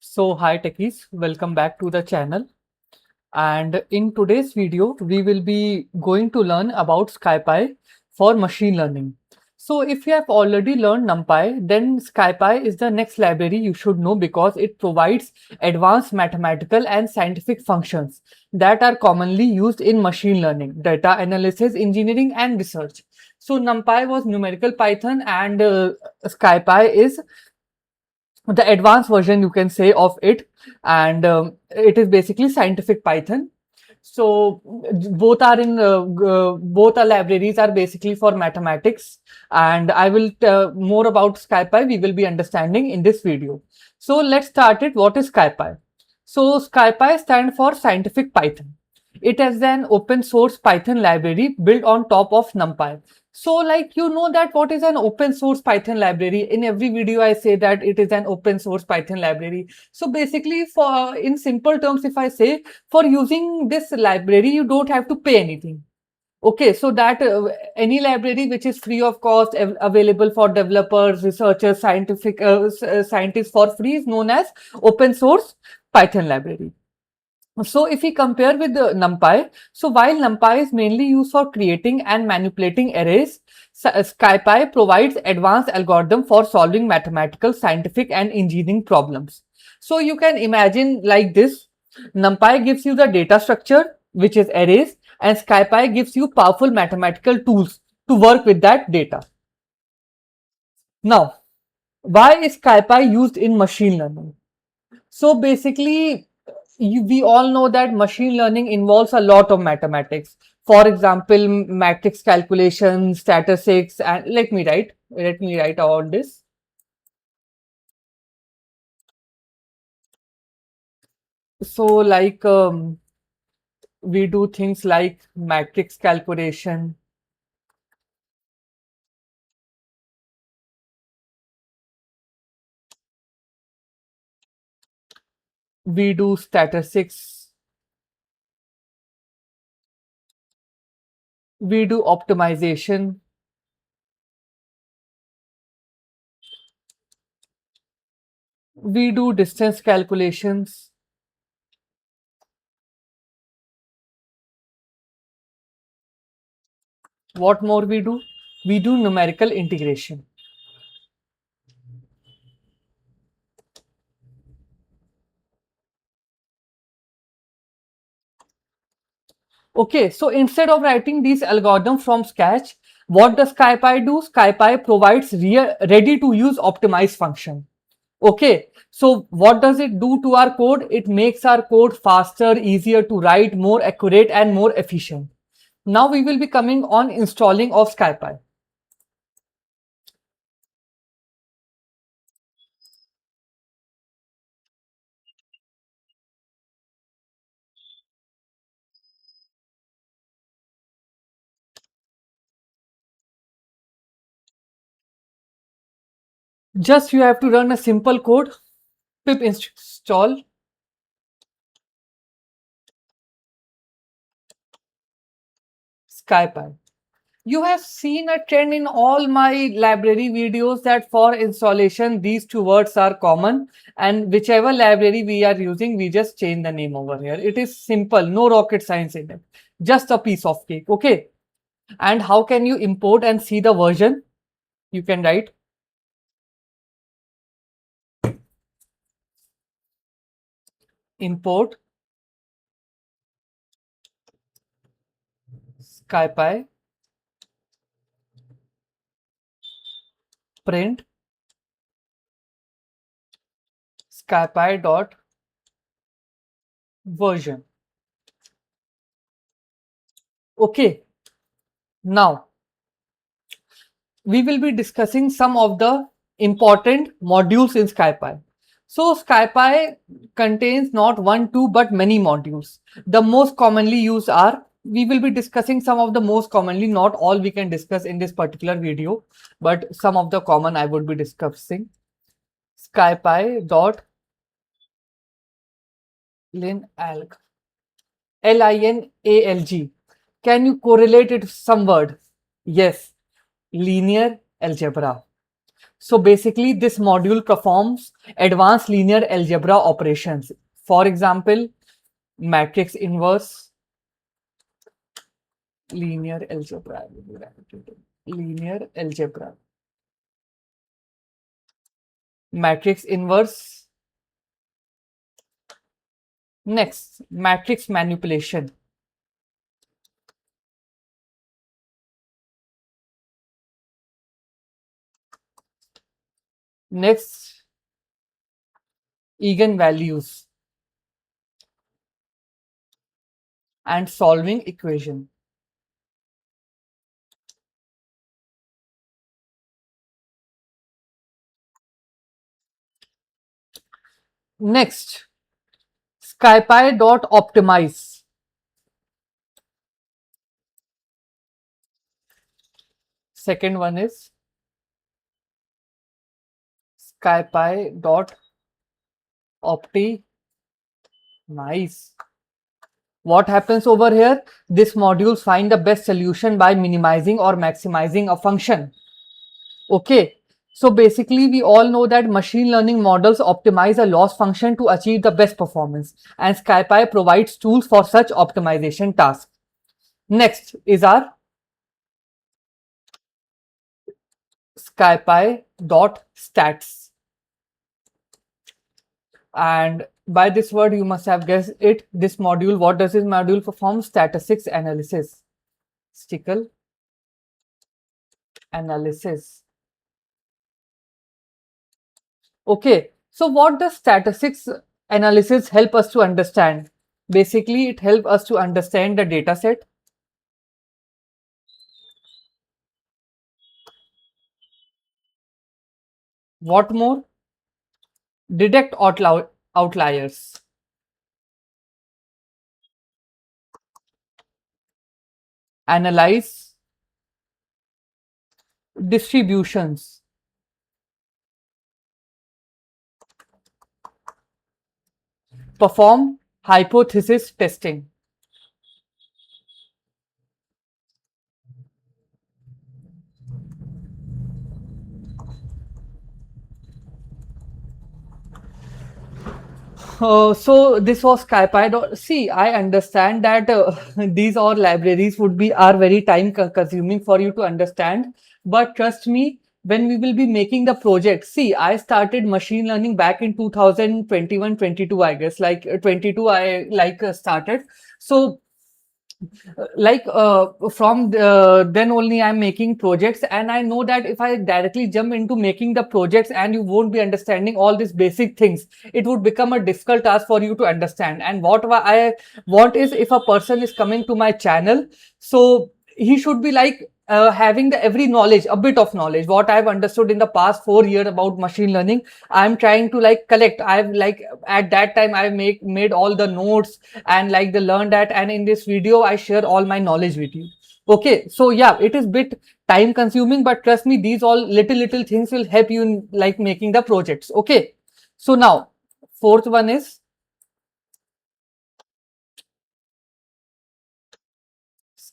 So hi techies, welcome back to the channel. And in today's video, we will be going to learn about SciPy for machine learning. So if you have already learned NumPy, then SciPy is the next library you should know because it provides advanced mathematical and scientific functions that are commonly used in machine learning, data analysis, engineering, and research. So NumPy was numerical Python and SciPy is the advanced version you can say of it, and it is basically scientific Python. So both are in both our libraries are basically for mathematics, and I will more about SciPy we will be understanding in this video. So let's start it. What is SciPy? So SciPy stands for scientific Python. It is an open source Python library built on top of NumPy. So like you know that what is an open source Python library? In every video I say that it is an open source Python library. So basically for in simple terms, if I say for using this library, you don't have to pay anything. Okay, so that any library which is free of cost available for developers, researchers, scientists for free is known as open source Python library. So if we compare with the NumPy, so while NumPy is mainly used for creating and manipulating arrays, SciPy provides advanced algorithm for solving mathematical, scientific, and engineering problems. So you can imagine like this: NumPy gives you the data structure, which is arrays, and SciPy gives you powerful mathematical tools to work with that data. Now, why is SciPy used in machine learning? So basically, we all know that machine learning involves a lot of mathematics. For example, matrix calculation, statistics, and let me write all this. So like we do things like matrix calculation, we do statistics, we do optimization, we do distance calculations. What more we do? We do numerical integration. Okay, so instead of writing these algorithms from scratch, what does SciPy do? SciPy provides ready to use optimized function. Okay, so what does it do to our code? It makes our code faster, easier to write, more accurate, and more efficient. Now we will be coming on installing of SciPy. Just you have to run a simple code, pip install SciPy. You have seen a trend in all my library videos that for installation, these two words are common, and whichever library we are using, we just change the name over here. It is simple, no rocket science in it, just a piece of cake. Okay. And how can you import and see the version? You can write import SciPy print SciPy dot version. Okay. Now we will be discussing some of the important modules in SciPy. So SciPy contains not one, two, but many modules. The most commonly used are, we will be discussing some of the most commonly, not all we can discuss in this particular video, but some of the common I would be discussing. SciPy dot linalg, linalg. Can you correlate it to some word? Yes, linear algebra. So basically this module performs advanced linear algebra operations. For example, matrix inverse, linear algebra, linear algebra, matrix inverse. Next, matrix manipulation. Next, eigenvalues and solving equation. Next, SciPy.optimize. Second one is SciPy.optimize. What happens over here? This modules find the best solution by minimizing or maximizing a function. Okay. So basically, we all know that machine learning models optimize a loss function to achieve the best performance, and SciPy provides tools for such optimization tasks. Next is our SciPy.stats. And by this word, you must have guessed it. This module, what does this module perform? Statistics analysis. Statistical analysis. Okay, so what does statistics analysis help us to understand? Basically, it helps us to understand the data set. What more? Detect outliers. Analyze distributions. Perform hypothesis testing. So this was SciPy. See, I understand that these all libraries would be are very time consuming for you to understand. But trust me, when we will be making the project, see, I started machine learning back in 2021-22, I guess, like 22, I started. So from then only I'm making projects, and I know that if I directly jump into making the projects and you won't be understanding all these basic things, it would become a difficult task for you to understand. And what I want is, if a person is coming to my channel, so he should be like having the every knowledge, a bit of knowledge, what I've understood in the past 4 years about machine learning. I'm trying to like collect. I've like at that time I made all the notes and like they learn that, and in this video I share all my knowledge with you. Okay, so yeah, it is bit time consuming, but trust me, these all little things will help you in like making the projects. Okay, so now fourth one is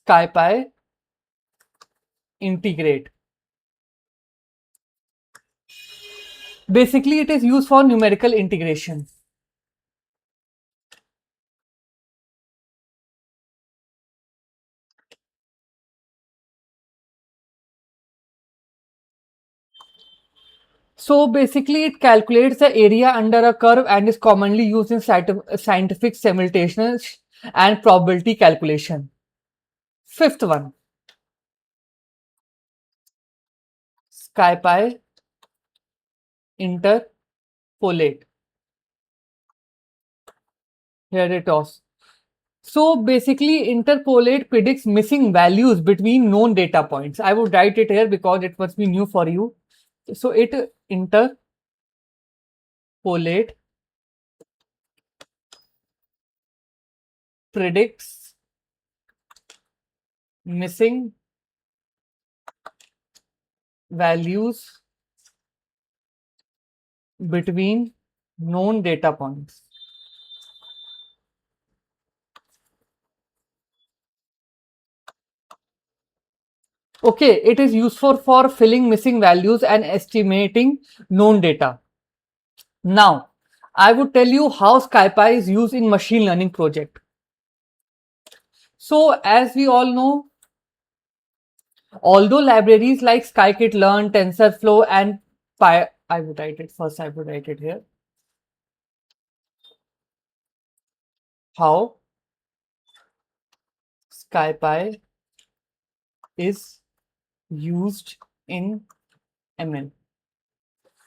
SciPy integrate. Basically, it is used for numerical integration. So basically, it calculates the area under a curve and is commonly used in scientific simulation and probability calculation. Fifth one, SciPy interpolate. Here it is. So basically, interpolate predicts missing values between known data points. I would write it here because it must be new for you. So it interpolate predicts missing values between known data points. Okay, it is useful for filling missing values and estimating known data. Now, I would tell you how SciPy is used in machine learning project. So, as we all know, although libraries like scikit-learn, TensorFlow, and Py, I would write it first. I would write it here. How SciPy is used in ML.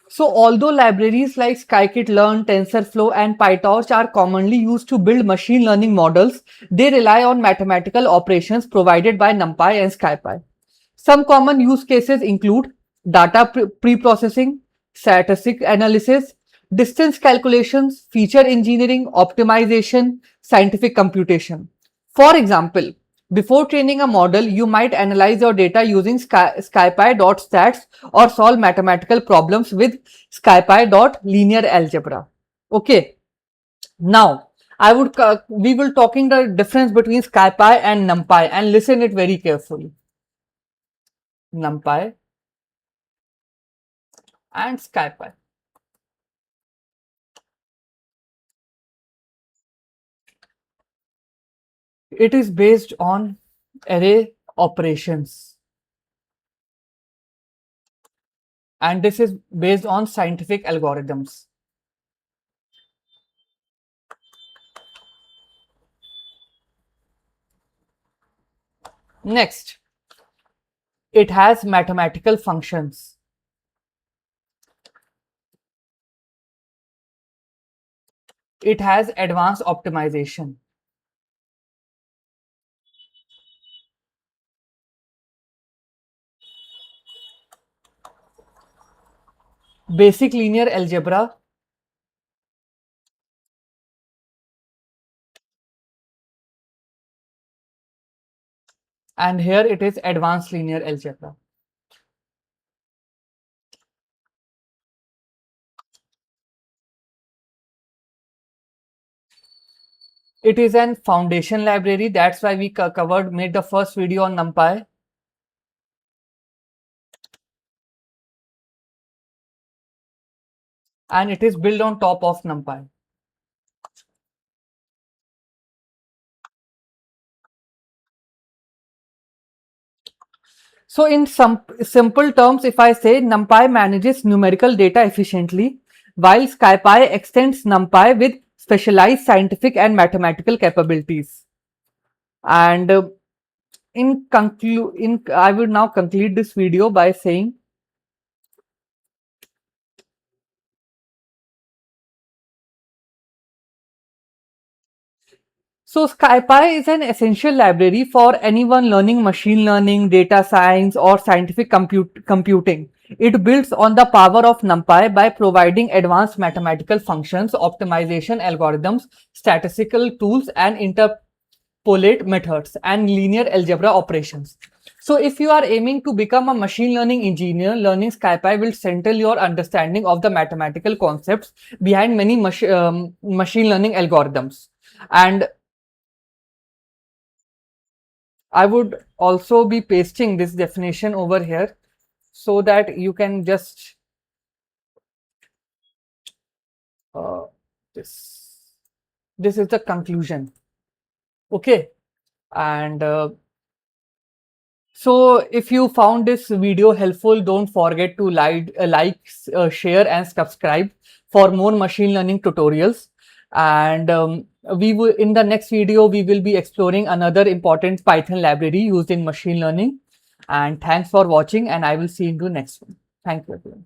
So although libraries like scikit-learn, TensorFlow, and PyTorch are commonly used to build machine learning models, they rely on mathematical operations provided by NumPy and SciPy. Some common use cases include data pre-processing, statistic analysis, distance calculations, feature engineering, optimization, scientific computation. For example, before training a model, you might analyze your data using SciPy.stats or solve mathematical problems with SciPy.linear algebra. Okay. Now, we will talking the difference between SciPy and NumPy, and listen it very carefully. NumPy and SciPy. It is based on array operations, and this is based on scientific algorithms. Next, it has mathematical functions. It has advanced optimization. Basic linear algebra, and here it is advanced linear algebra. It is an foundation library. That's why we made the first video on NumPy. And it is built on top of NumPy. So in some simple terms, if I say NumPy manages numerical data efficiently, while SciPy extends NumPy with specialized scientific and mathematical capabilities. And I will now conclude this video by saying, so SciPy is an essential library for anyone learning machine learning, data science, or scientific computing. It builds on the power of NumPy by providing advanced mathematical functions, optimization algorithms, statistical tools, and interpolate methods and linear algebra operations. So if you are aiming to become a machine learning engineer, learning SciPy will strengthen your understanding of the mathematical concepts behind many machine learning algorithms. And I would also be pasting this definition over here so that you can just this is the conclusion. Okay. And so if you found this video helpful, don't forget to share and subscribe for more machine learning tutorials. And we will, in the next video, we will be exploring another important Python library used in machine learning. And thanks for watching, and I will see you in the next one. Thank you, everyone.